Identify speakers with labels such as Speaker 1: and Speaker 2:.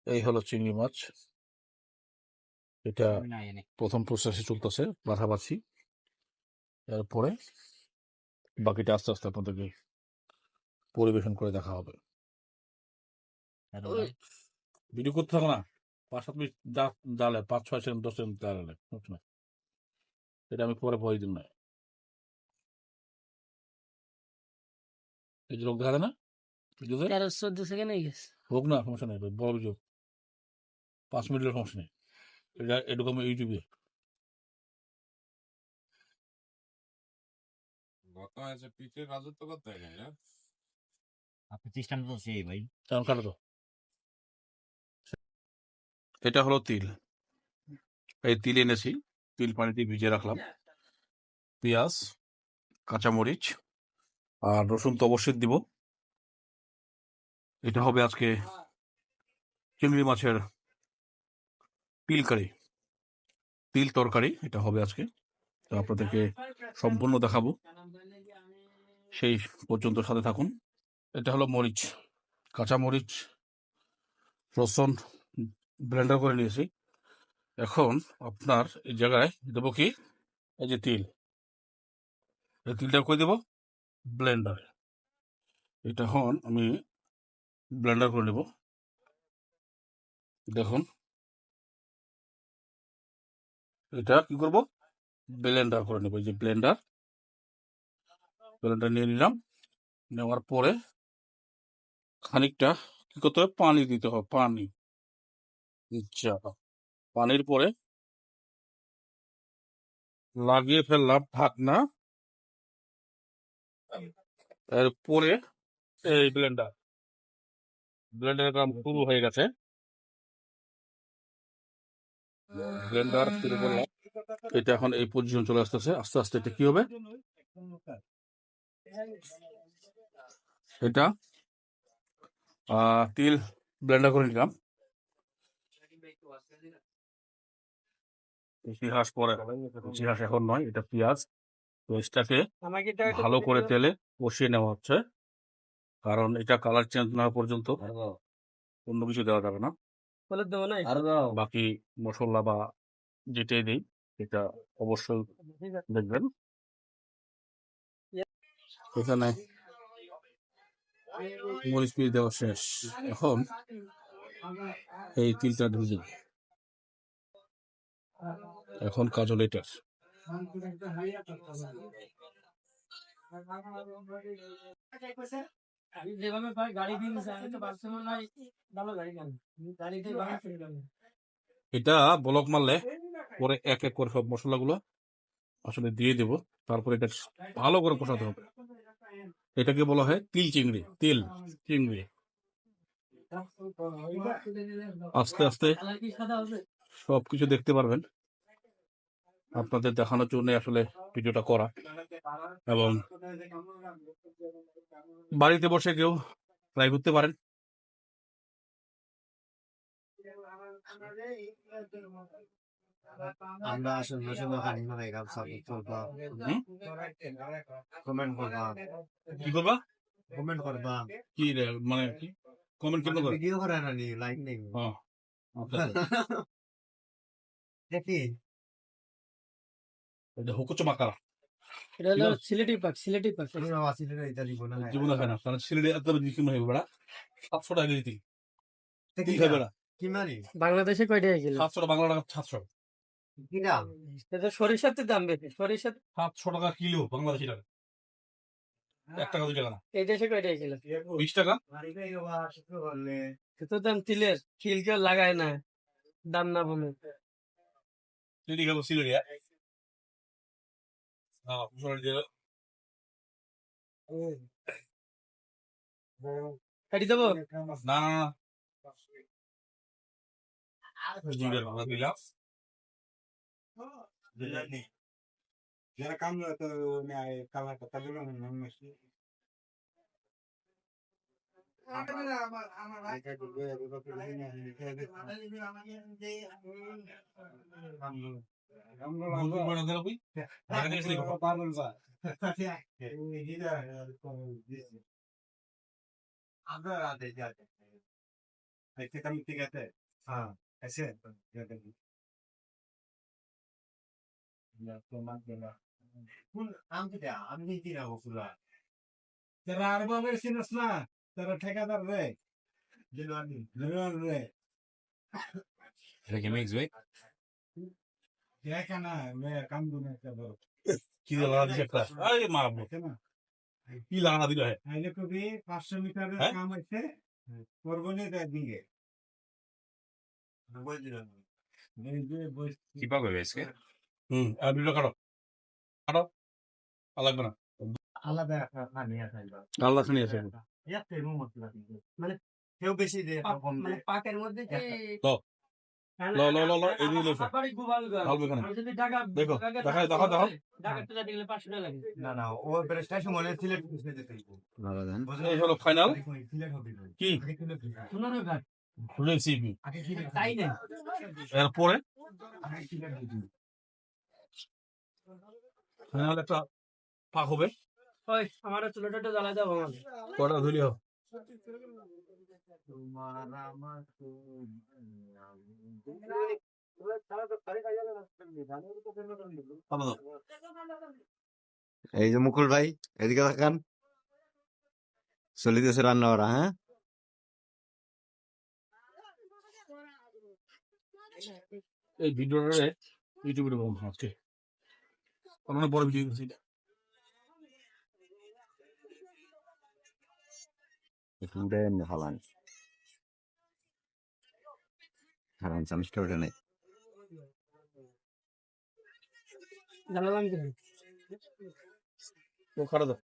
Speaker 1: এই হলো চিংড়ি মাছ। এটা প্রথম প্রসেসে চলতেছে, বাছাবাছি। এরপরে বাকিটা আস্তে আস্তে আপনাদেরকে পরিবেশন করে দেখা হবে। ভিডিও করতে থাকো না, 5-7 মিনিট জালে 5-6 সেকেন্ড 10 সেকেন্ড জালে, এটা আমি পরে ভয় দিন না। এই যে লোক দেখা যায় না ভিডিওতে,
Speaker 2: 13-14 সেকেন্ড হয়ে গেছে।
Speaker 1: হোক না, সমস্যা নেই, বড় ভিডিও 5 মিনিটের সমস্যা নেই। এটা এটুকু আমি ইউটিউবে
Speaker 3: পিঠের রাজত্ব করতে হয় না
Speaker 4: আপনি সিস্টেম তো সেই ভাই
Speaker 1: তেমন কাটো তো। এটা হলো তিল। এই তিল এনেছি, তিল পানিতে ভিজিয়ে রাখলাম। পেঁয়াজ, কাঁচামরিচ আর রসুন তো অবশ্যই দিব। এটা হবে আজকে চিংড়ি মাছের তিল কারি, তিল তরকারি। এটা হবে আজকে, তো আপনাদেরকে সম্পূর্ণ দেখাবো, সেই পর্যন্ত সাথে থাকুন। এটা হলো মরিচ, কাঁচা মরিচ, রসুন ব্লেন্ডার করে নিয়েছি। এখন আপনার এই জায়গায় দেবো কি, এই যে তিল, এই তিলটা করে দেবো ব্লেন্ডারে। এটা এখন আমি ব্লেন্ডার করে নেব। দেখুন, এটা কি করব, ব্লেন্ডার করে নেব। এই যে ব্লেন্ডার নিয়ে নিলাম। নেওয়ার পরে খানিকটা কি করতে হবে, পানি দিতে হবে, পানি। আচ্ছা, পানির পরে লাগিয়ে ফেললাম ঢাকনা। এরপরে এই ব্লেন্ডারের কাম শুরু হয়ে গেছে। ব্লেন্ডার শুরু করলাম। এটা এখন এই পজিশন চলে আসতেছে। আস্তে আস্তে এটা কি হবে, এটা তিল ব্লেন্ডার করে নিলাম। ইতিহাস পরে হবে, ইতিহাস এখন নয়। এটা পেঁয়াজ, পেঁয়াজটাকে ভালো করে তেলে কষিয়ে নেওয়া হচ্ছে, কারণ এটা কালার চেঞ্জ না হওয়া পর্যন্ত অন্য কিছু দেওয়া যাবে না। বাকি মশলা বা যেটাই দিই এটা অবশ্যই দেখবেন। এখানে মরিচ পিস দেওয়া শেষ। এখন এই তিলটা ঢেলে দেব। এখন কাজল এটার এটা ব্লক মারলে পরে এক এক করে সব মশলাগুলো আসলে দিয়ে দেব। তারপরে এটা ভালো করে কষাতে হবে। এটাকে বলা হয় তিল চিংড়ি, তিল চিংড়ি। আস্তে আস্তে সবকিছু দেখতে পারবেন। আপনাদের দেখানোর জন্য আসলে ভিডিওটা করা, এবং বাড়িতে বসে কেউ ট্রাই করতে পারেন।
Speaker 4: আমরা আসলে কমেন্ট করবা,
Speaker 1: কি করবা,
Speaker 4: কমেন্ট করবা,
Speaker 1: কি মানে কি কমেন্ট কেন করবে,
Speaker 4: ভিডিও করে না নি লাইক নেই দেখি।
Speaker 1: এটা হুকুচো মাকারা,
Speaker 2: এটা হলো সিলেটি পাক, সিলেটি পাক।
Speaker 1: জীবনে খায় না, কারণ সিলেটে এত বেশি মনে হবে বেড়া। 700 টাকা কেজি তিল, তিল খাবে বেড়া।
Speaker 4: কি মারি
Speaker 2: বাংলাদেশে কয় টাকা কিলো?
Speaker 1: 700 বাংলা টাকা 700,
Speaker 4: কি দাম?
Speaker 2: এটা সরিষাতে দাম বেশি, সরিষা
Speaker 1: 700 টাকা কিলো বাংলাদেশি টাকা, 1 টাকা 2 টাকা না।
Speaker 2: এই দেশে কয় টাকা কিলো?
Speaker 1: 20 টাকা।
Speaker 2: এত দাম তিলের, তিল কেউ লাগায় না, দাম না বলে।
Speaker 1: সিলেটি খাবো, সিলেটি।
Speaker 2: কাটি দেবো?
Speaker 1: না না না, জিঙ্গের ভালো দিলাম।
Speaker 3: যারা কাম তো কালার কথা বলে আমরা ऐसे काम ठीक है हाँ ऐसे
Speaker 4: আম কি দেয়া আমি নিতে রাখবো ফুলা
Speaker 3: तेरा अरबा में सिनस ना तेरा ठेकेदार रे
Speaker 4: দিলওয়ানি
Speaker 3: जरूर रे
Speaker 1: এটা কি মিক্স ভাই
Speaker 3: क्या कहना मैं काम दूंगा क्या बोलो
Speaker 1: কি লাগা দিছে একটা আরে মা
Speaker 3: ऐसे ना
Speaker 1: কি লাগা দিল হে
Speaker 3: आइले को भी 500 मीटर
Speaker 1: हैं?
Speaker 3: काम ऐसे করবনে দে দিকে
Speaker 4: বল দিলাম
Speaker 3: এই যে বস
Speaker 1: কি পাবে আজকে আর দুটো কাটো কাটো আর লাগবে না
Speaker 4: আলাদা একটা পানি আছে
Speaker 1: আল্লাহ খানি আছে
Speaker 4: একটা এমন মশলা দিবে মানে কেউ বেশি দেয় কম
Speaker 2: মানে
Speaker 4: দেয়
Speaker 2: পাকের মধ্যে যে
Speaker 1: ল ল ল ল এই দিকে লইছো
Speaker 2: আবার গোপাল গা
Speaker 1: ঢালবে এখানে
Speaker 2: যদি ঢাকা
Speaker 1: দেখো দেখাও দেখাও দেখাও
Speaker 2: ঢাকা তো দিলে 500 টাকা লাগে
Speaker 4: না না ও বেরেস্টাই সময় সিলেট বুঝতে দিতে
Speaker 5: ভালো দেন
Speaker 1: এই হলো ফাইনাল
Speaker 4: সিলেট হবে
Speaker 1: কি
Speaker 2: সোনার ঘাট
Speaker 1: রেসিপি
Speaker 4: আগে সিলেট
Speaker 2: তাই না
Speaker 1: এরপরে
Speaker 4: আগে সিলেট হবে
Speaker 1: ফাইনাল একটা পাক হবে
Speaker 2: ওই আমার চুলাটা একটু জ্বালা দাও আমার
Speaker 1: কটা ধুলি হোক
Speaker 4: তোমার আমার
Speaker 1: আমাদের
Speaker 5: এই যে মুকুল ভাই এদিকে তাকান চলিতেছে রান্না করা হ্যাঁ
Speaker 1: এই ভিডিওটা ইউটিউবে দেবো আজকে অনেক বড় ভিডিও করছি এটা
Speaker 5: একটু উঠে এনে ফালান কারণ চামিচটা উঠে নাই
Speaker 2: জ্বালালাম কি
Speaker 1: ও খারাপ